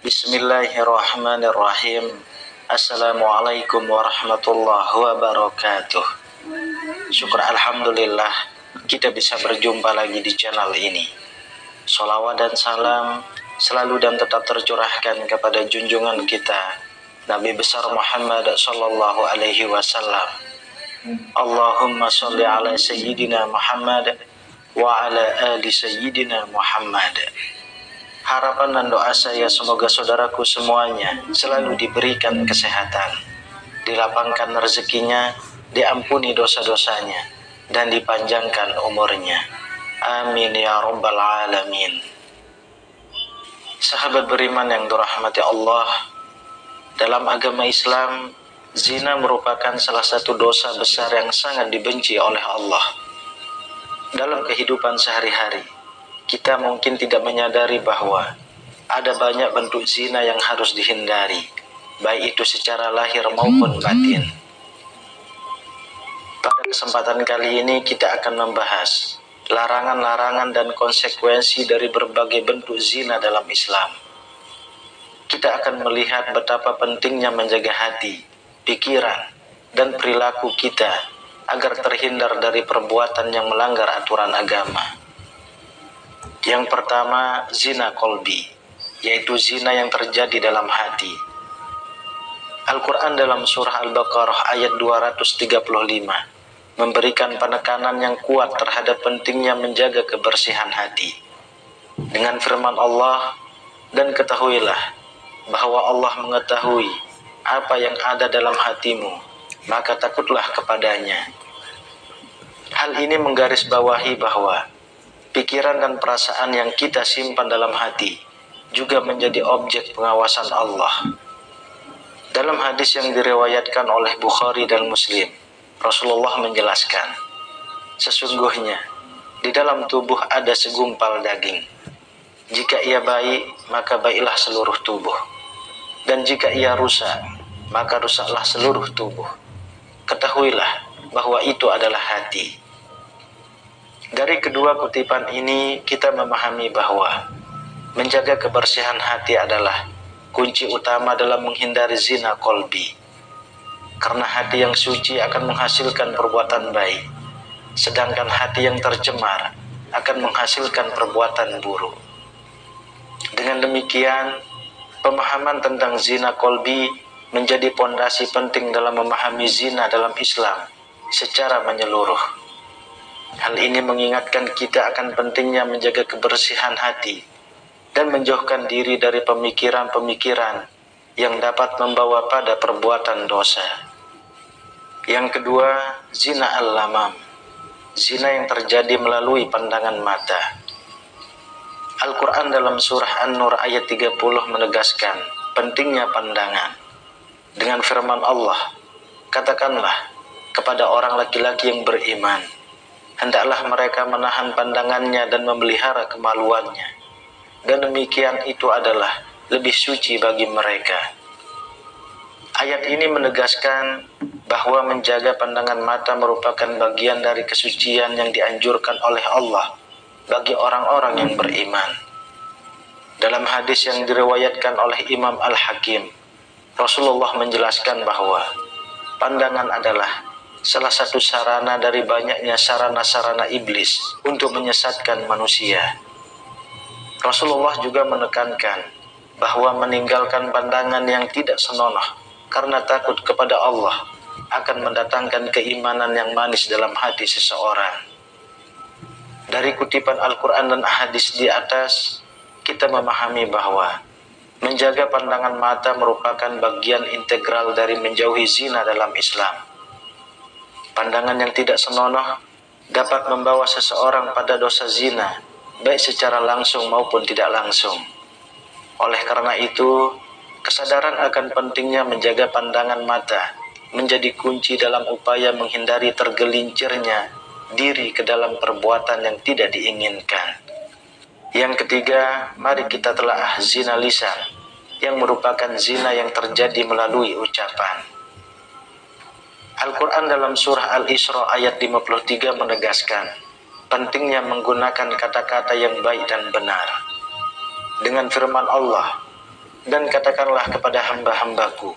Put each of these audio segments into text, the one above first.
Bismillahirrahmanirrahim. Assalamualaikum warahmatullahi wabarakatuh. Syukur alhamdulillah kita bisa berjumpa lagi di channel ini. Sholawat dan salam selalu dan tetap tercurahkan kepada junjungan kita Nabi besar Muhammad sallallahu alaihi wasallam. Allahumma sholli ala sayyidina Muhammad wa ala ali sayyidina Muhammad. Harapan dan doa saya semoga saudaraku semuanya selalu diberikan kesehatan, dilapangkan rezekinya, diampuni dosa-dosanya, dan dipanjangkan umurnya. Amin ya rabbal alamin. Sahabat beriman yang dirahmati Allah, dalam agama Islam, zina merupakan salah satu dosa besar yang sangat dibenci oleh Allah. Dalam kehidupan sehari-hari, kita mungkin tidak menyadari bahwa ada banyak bentuk zina yang harus dihindari, baik itu secara lahir maupun batin. Pada kesempatan kali ini kita akan membahas larangan-larangan dan konsekuensi dari berbagai bentuk zina dalam Islam. Kita akan melihat betapa pentingnya menjaga hati, pikiran, dan perilaku kita agar terhindar dari perbuatan yang melanggar aturan agama. Yang pertama, zina kolbi, yaitu zina yang terjadi dalam hati. Al-Quran dalam surah Al-Baqarah ayat 235 memberikan penekanan yang kuat terhadap pentingnya menjaga kebersihan hati. Dengan firman Allah, dan ketahuilah bahwa Allah mengetahui apa yang ada dalam hatimu, maka takutlah kepadanya. Hal ini menggarisbawahi bahwa pikiran dan perasaan yang kita simpan dalam hati juga menjadi objek pengawasan Allah. Dalam hadis yang diriwayatkan oleh Bukhari dan Muslim, Rasulullah menjelaskan, sesungguhnya di dalam tubuh ada segumpal daging. Jika ia baik, maka baiklah seluruh tubuh. Dan jika ia rusak, maka rusaklah seluruh tubuh. Ketahuilah bahwa itu adalah hati. Dari kedua kutipan ini kita memahami bahwa menjaga kebersihan hati adalah kunci utama dalam menghindari zina kolbi. Karena hati yang suci akan menghasilkan perbuatan baik, sedangkan hati yang tercemar akan menghasilkan perbuatan buruk. Dengan demikian, pemahaman tentang zina kolbi menjadi pondasi penting dalam memahami zina dalam Islam secara menyeluruh. Hal ini mengingatkan kita akan pentingnya menjaga kebersihan hati dan menjauhkan diri dari pemikiran-pemikiran yang dapat membawa pada perbuatan dosa. Yang kedua, zina al-lamam, zina yang terjadi melalui pandangan mata. Al-Quran dalam surah An-Nur ayat 30 menegaskan pentingnya pandangan. Dengan firman Allah, katakanlah kepada orang laki-laki yang beriman, hendaklah mereka menahan pandangannya dan memelihara kemaluannya, dan demikian itu adalah lebih suci bagi mereka. Ayat ini menegaskan bahwa menjaga pandangan mata merupakan bagian dari kesucian yang dianjurkan oleh Allah bagi orang-orang yang beriman. Dalam hadis yang diriwayatkan oleh Imam Al-Hakim, Rasulullah menjelaskan bahwa pandangan adalah salah satu sarana dari banyaknya sarana-sarana iblis untuk menyesatkan manusia. Rasulullah juga menekankan bahwa meninggalkan pandangan yang tidak senonoh karena takut kepada Allah akan mendatangkan keimanan yang manis dalam hati seseorang. Dari kutipan Al-Quran dan hadis di atas, kita memahami bahwa menjaga pandangan mata merupakan bagian integral dari menjauhi zina dalam Islam. Pandangan yang tidak senonoh dapat membawa seseorang pada dosa zina, baik secara langsung maupun tidak langsung. Oleh karena itu, kesadaran akan pentingnya menjaga pandangan mata menjadi kunci dalam upaya menghindari tergelincirnya diri ke dalam perbuatan yang tidak diinginkan. Yang ketiga, mari kita telaah zina lisan, yang merupakan zina yang terjadi melalui ucapan. Al-Quran dalam surah Al-Isra ayat 53 menegaskan pentingnya menggunakan kata-kata yang baik dan benar. Dengan firman Allah, dan katakanlah kepada hamba-hambaku,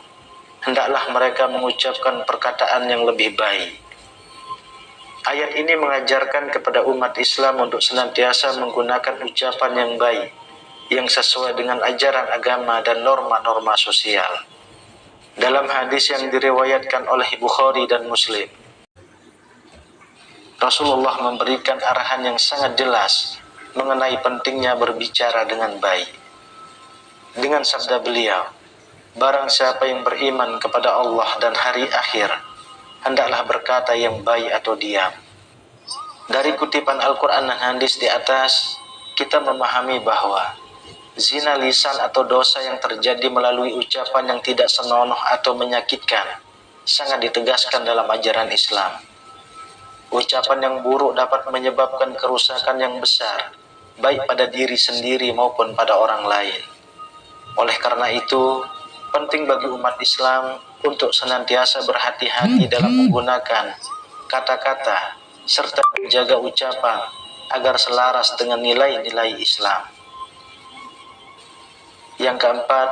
hendaklah mereka mengucapkan perkataan yang lebih baik. Ayat ini mengajarkan kepada umat Islam untuk senantiasa menggunakan ucapan yang baik, yang sesuai dengan ajaran agama dan norma-norma sosial. Dalam hadis yang diriwayatkan oleh Bukhari dan Muslim, Rasulullah memberikan arahan yang sangat jelas mengenai pentingnya berbicara dengan baik. Dengan sabda beliau, barang siapa yang beriman kepada Allah dan hari akhir, hendaklah berkata yang baik atau diam. Dari kutipan Al-Quran dan hadis di atas, kita memahami bahwa zina lisan atau dosa yang terjadi melalui ucapan yang tidak senonoh atau menyakitkan sangat ditegaskan dalam ajaran Islam. Ucapan yang buruk dapat menyebabkan kerusakan yang besar, baik pada diri sendiri maupun pada orang lain. Oleh karena itu, penting bagi umat Islam untuk senantiasa berhati-hati dalam menggunakan kata-kata serta menjaga ucapan agar selaras dengan nilai-nilai Islam. Yang keempat,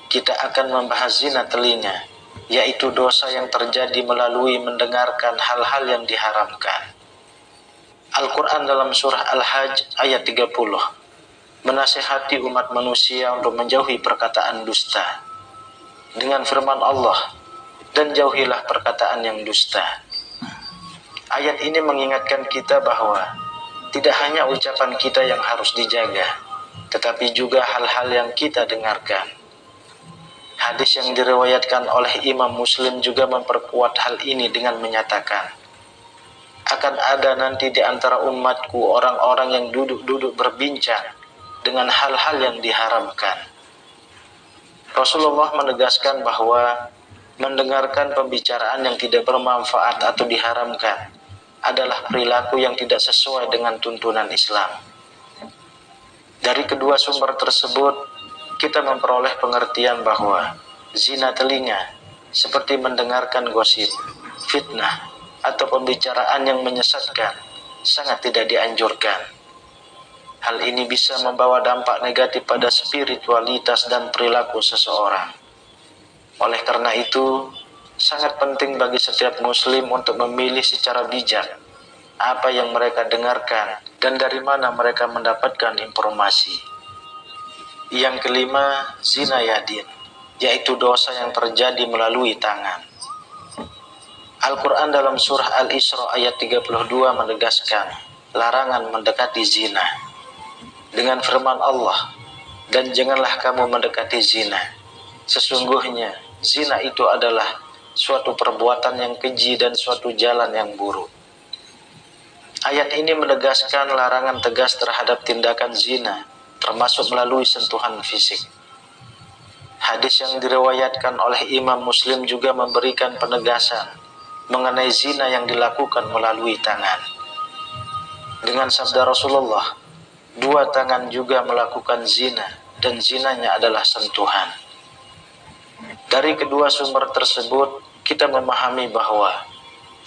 kita akan membahas zina telinga, yaitu dosa yang terjadi melalui mendengarkan hal-hal yang diharamkan. Al-Quran dalam surah Al-Hajj ayat 30 menasihati umat manusia untuk menjauhi perkataan dusta. Dengan firman Allah, dan jauhilah perkataan yang dusta. Ayat ini mengingatkan kita bahwa tidak hanya ucapan kita yang harus dijaga, tetapi juga hal-hal yang kita dengarkan. Hadis yang diriwayatkan oleh Imam Muslim juga memperkuat hal ini dengan menyatakan, akan ada nanti di antara umatku orang-orang yang duduk-duduk berbincang dengan hal-hal yang diharamkan. Rasulullah menegaskan bahwa mendengarkan pembicaraan yang tidak bermanfaat atau diharamkan adalah perilaku yang tidak sesuai dengan tuntunan Islam. Dari kedua sumber tersebut, kita memperoleh pengertian bahwa zina telinga seperti mendengarkan gosip, fitnah, atau pembicaraan yang menyesatkan sangat tidak dianjurkan. Hal ini bisa membawa dampak negatif pada spiritualitas dan perilaku seseorang. Oleh karena itu, sangat penting bagi setiap muslim untuk memilih secara bijak apa yang mereka dengarkan dan dari mana mereka mendapatkan informasi. Yang kelima, zina yadin, yaitu dosa yang terjadi melalui tangan. Al-Quran dalam surah Al-Isra ayat 32 menegaskan larangan mendekati zina. Dengan firman Allah, dan janganlah kamu mendekati zina. Sesungguhnya zina itu adalah suatu perbuatan yang keji dan suatu jalan yang buruk. Ayat ini menegaskan larangan tegas terhadap tindakan zina, termasuk melalui sentuhan fisik. Hadis yang diriwayatkan oleh Imam Muslim juga memberikan penegasan mengenai zina yang dilakukan melalui tangan. Dengan sabda Rasulullah, dua tangan juga melakukan zina, dan zinanya adalah sentuhan. Dari kedua sumber tersebut, kita memahami bahwa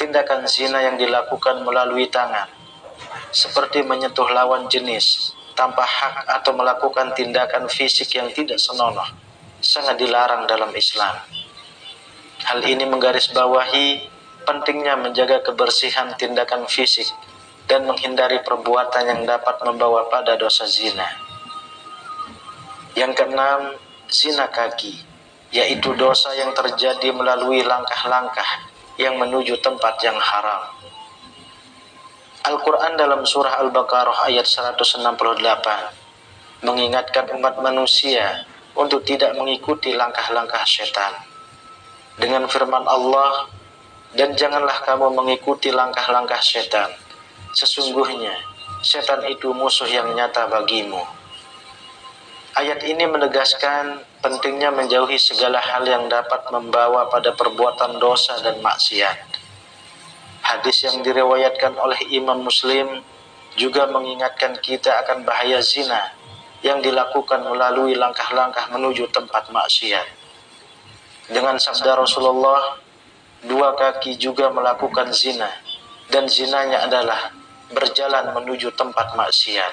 tindakan zina yang dilakukan melalui tangan, seperti menyentuh lawan jenis tanpa hak atau melakukan tindakan fisik yang tidak senonoh, sangat dilarang dalam Islam. Hal ini menggarisbawahi pentingnya menjaga kebersihan tindakan fisik dan menghindari perbuatan yang dapat membawa pada dosa zina. Yang keenam, zina kaki, yaitu dosa yang terjadi melalui langkah-langkah yang menuju tempat yang haram. Al-Quran dalam surah Al-Baqarah ayat 168 mengingatkan umat manusia untuk tidak mengikuti langkah-langkah setan. Dengan firman Allah, dan janganlah kamu mengikuti langkah-langkah setan. Sesungguhnya setan itu musuh yang nyata bagimu. Ayat ini menegaskan pentingnya menjauhi segala hal yang dapat membawa pada perbuatan dosa dan maksiat. Hadis yang diriwayatkan oleh Imam Muslim juga mengingatkan kita akan bahaya zina yang dilakukan melalui langkah-langkah menuju tempat maksiat. Dengan sabda Rasulullah, dua kaki juga melakukan zina, dan zinanya adalah berjalan menuju tempat maksiat.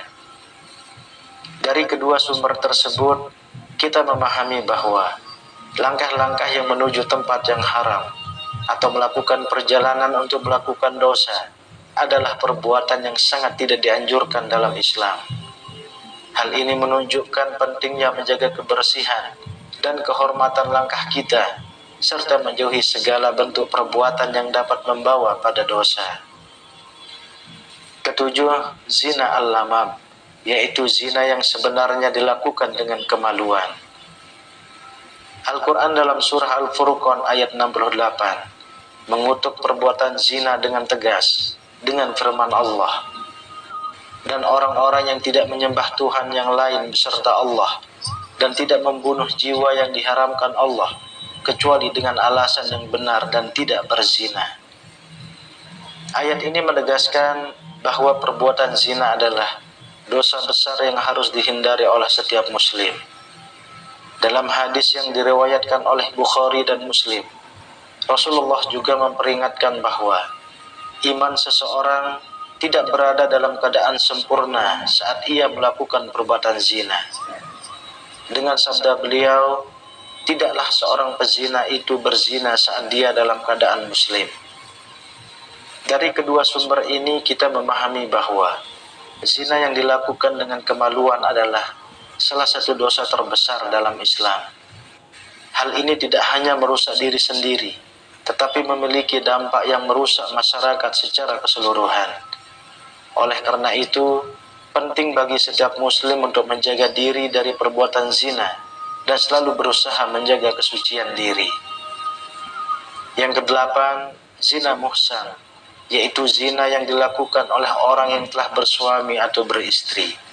Dari kedua sumber tersebut, kita memahami bahwa langkah-langkah yang menuju tempat yang haram atau melakukan perjalanan untuk melakukan dosa adalah perbuatan yang sangat tidak dianjurkan dalam Islam. Hal ini menunjukkan pentingnya menjaga kebersihan dan kehormatan langkah kita, serta menjauhi segala bentuk perbuatan yang dapat membawa pada dosa. Ketujuh, zina al-lamam, yaitu zina yang sebenarnya dilakukan dengan kemaluan. Al-Quran dalam surah Al-Furqan ayat 68 mengutuk perbuatan zina dengan tegas dengan firman Allah, dan orang-orang yang tidak menyembah Tuhan yang lain beserta Allah dan tidak membunuh jiwa yang diharamkan Allah kecuali dengan alasan yang benar dan tidak berzina. Ayat ini menegaskan bahwa perbuatan zina adalah dosa besar yang harus dihindari oleh setiap muslim. Dalam hadis yang diriwayatkan oleh Bukhari dan Muslim, Rasulullah juga memperingatkan bahwa iman seseorang tidak berada dalam keadaan sempurna saat ia melakukan perbuatan zina. Dengan sabda beliau, tidaklah seorang pezina itu berzina saat dia dalam keadaan muslim. Dari kedua sumber ini kita memahami bahwa zina yang dilakukan dengan kemaluan adalah salah satu dosa terbesar dalam Islam. Hal ini tidak hanya merusak diri sendiri, tetapi memiliki dampak yang merusak masyarakat secara keseluruhan. Oleh karena itu, penting bagi setiap muslim untuk menjaga diri dari perbuatan zina dan selalu berusaha menjaga kesucian diri. Yang kedelapan, zina muhsan, yaitu zina yang dilakukan oleh orang yang telah bersuami atau beristri.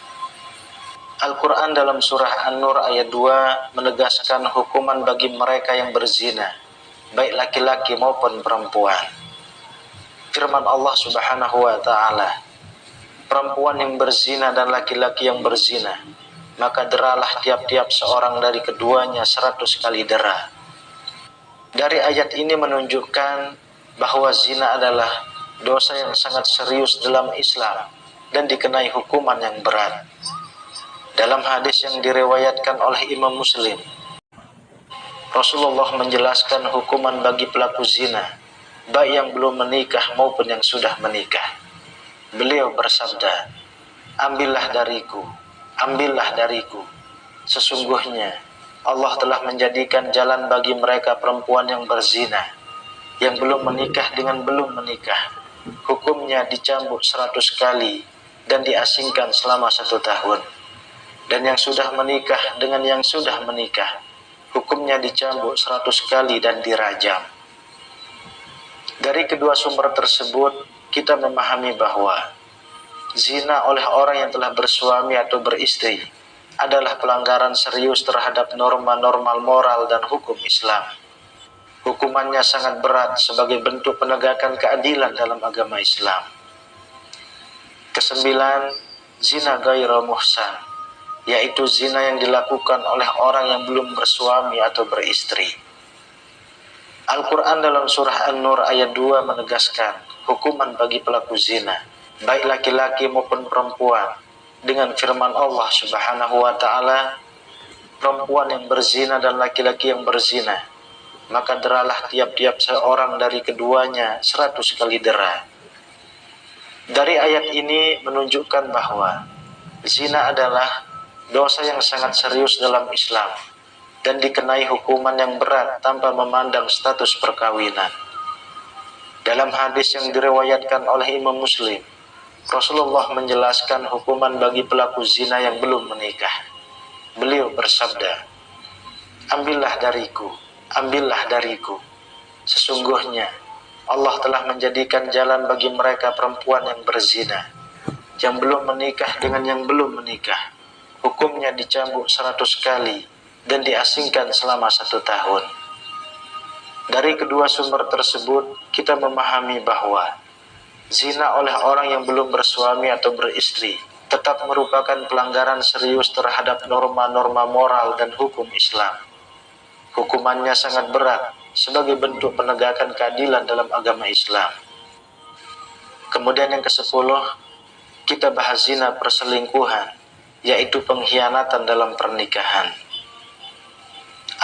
Al-Quran dalam surah An-Nur ayat 2 menegaskan hukuman bagi mereka yang berzina, baik laki-laki maupun perempuan. Firman Allah Subhanahu wa ta'ala, perempuan yang berzina dan laki-laki yang berzina, maka deralah tiap-tiap seorang dari keduanya 100 kali dera. Dari ayat ini menunjukkan bahwa zina adalah dosa yang sangat serius dalam Islam dan dikenai hukuman yang berat. Dalam hadis yang diriwayatkan oleh Imam Muslim, Rasulullah menjelaskan hukuman bagi pelaku zina, baik yang belum menikah maupun yang sudah menikah. Beliau bersabda, ambillah dariku, sesungguhnya Allah telah menjadikan jalan bagi mereka perempuan yang berzina, yang belum menikah dengan belum menikah, hukumnya dicambuk 100 kali dan diasingkan selama 1 tahun. Dan yang sudah menikah dengan yang sudah menikah, hukumnya dicambuk 100 kali dan dirajam. Dari kedua sumber tersebut, kita memahami bahwa zina oleh orang yang telah bersuami atau beristri adalah pelanggaran serius terhadap norma-norma moral dan hukum Islam. Hukumannya sangat berat sebagai bentuk penegakan keadilan dalam agama Islam. Kesembilan, zina ghairu muhsan, yaitu zina yang dilakukan oleh orang yang belum bersuami atau beristri. Al-Quran dalam surah An-Nur ayat 2 menegaskan hukuman bagi pelaku zina, baik laki-laki maupun perempuan, dengan firman Allah Subhanahu wa ta'ala, perempuan yang berzina dan laki-laki yang berzina, maka deralah tiap-tiap seorang dari keduanya 100 kali dera. Dari ayat ini menunjukkan bahwa zina adalah dosa yang sangat serius dalam Islam dan dikenai hukuman yang berat tanpa memandang status perkawinan. Dalam hadis yang diriwayatkan oleh Imam Muslim, Rasulullah menjelaskan hukuman bagi pelaku zina yang belum menikah. Beliau bersabda, ambillah dariku, sesungguhnya Allah telah menjadikan jalan bagi mereka perempuan yang berzina, yang belum menikah dengan yang belum menikah, hukumnya dicambuk 100 kali dan diasingkan selama 1 tahun. Dari kedua sumber tersebut, kita memahami bahwa Zina oleh orang yang belum bersuami atau beristri tetap merupakan pelanggaran serius terhadap norma-norma moral dan hukum Islam. Hukumannya sangat berat sebagai bentuk penegakan keadilan dalam agama Islam. Kemudian yang ke-10, kita bahas zina perselingkuhan, yaitu pengkhianatan dalam pernikahan.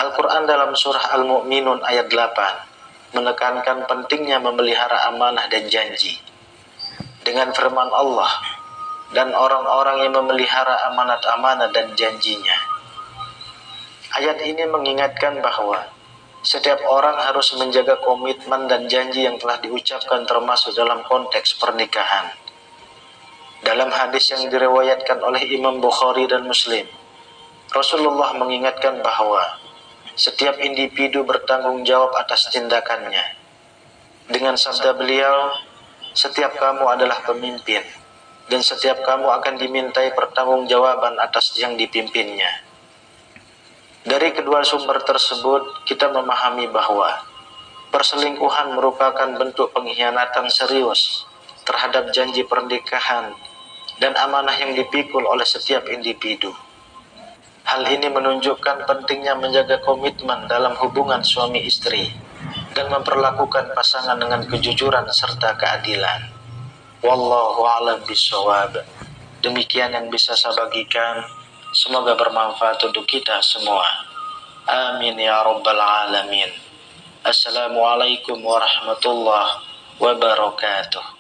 Al-Quran dalam surah Al-Mu'minun ayat 8 menekankan pentingnya memelihara amanah dan janji. Dengan firman Allah, dan orang-orang yang memelihara amanat-amanah dan janjinya. Ayat ini mengingatkan bahwa setiap orang harus menjaga komitmen dan janji yang telah diucapkan termasuk dalam konteks pernikahan. Dalam hadis yang diriwayatkan oleh Imam Bukhari dan Muslim, Rasulullah mengingatkan bahwa setiap individu bertanggung jawab atas tindakannya. Dengan sabda beliau, setiap kamu adalah pemimpin, dan setiap kamu akan dimintai pertanggungjawaban atas yang dipimpinnya. Dari kedua sumber tersebut, kita memahami bahwa perselingkuhan merupakan bentuk pengkhianatan serius terhadap janji pernikahan dan amanah yang dipikul oleh setiap individu. Hal ini menunjukkan pentingnya menjaga komitmen dalam hubungan suami istri dan memperlakukan pasangan dengan kejujuran serta keadilan. Wallahu a'lam bishawab. Demikian yang bisa saya bagikan. Semoga bermanfaat untuk kita semua. Amin ya rabbal alamin. Assalamualaikum warahmatullahi wabarakatuh.